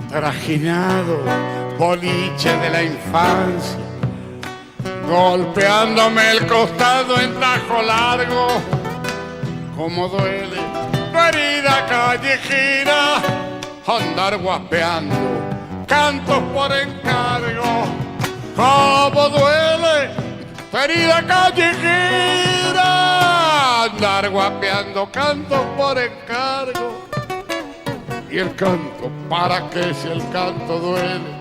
Trajinado, boliche de la infancia, golpeándome el costado en tajo largo. Como duele tu herida callejera, andar guapeando cantos por encargo. Como duele tu herida callejera, andar guapeando cantos por encargo. Y el canto, ¿para qué si el canto duele?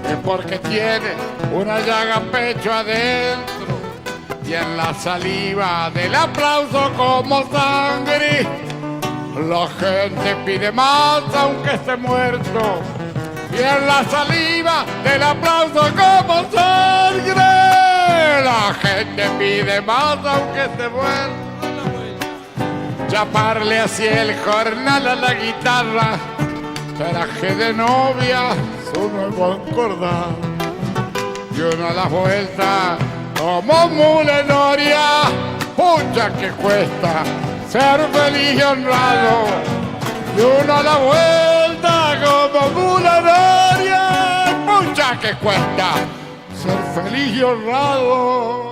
Es porque tiene una llaga pecho adentro y en la saliva del aplauso como sangre. La gente pide más aunque esté muerto y en la saliva del aplauso como sangre. La gente pide más aunque esté muerto. Chaparle así el jornal a la guitarra, traje de novia su nuevo encordado. Y uno a la vuelta como mula noria, pucha que cuesta ser feliz y honrado. Y uno a la vuelta como mula noria, pucha que cuesta ser feliz y honrado.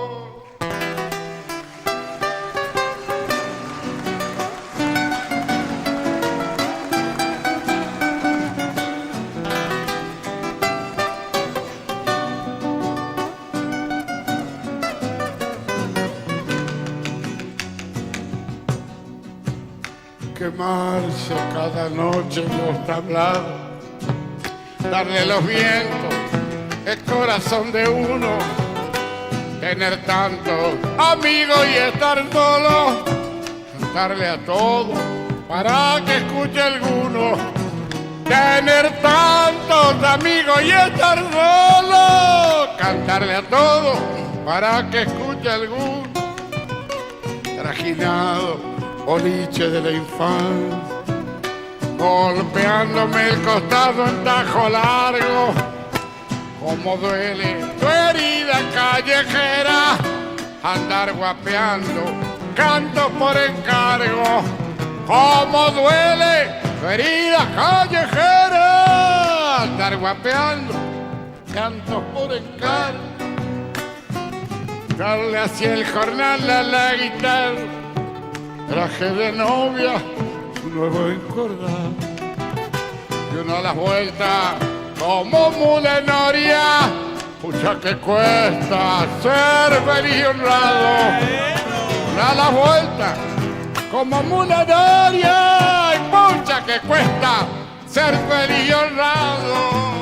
Quemarse cada noche en los tablados, darle los vientos el corazón de uno, tener tantos amigos y estar solo, cantarle a todo para que escuche alguno, tener tantos amigos y estar solo, cantarle a todo para que escuche alguno. Trajinado, boliche de la infancia, golpeándome el costado en tajo largo. Como duele tu herida callejera, andar guapeando cantos por encargo. Como duele tu herida callejera, andar guapeando cantos por encargo. Darle así el jornal a la guitarra, traje de novia, su nuevo encordado. Y uno a las vueltas como mula noria, pucha que cuesta ser feliz y honrado. Uno a las vueltas como mula noria, y pucha que cuesta ser feliz y honrado.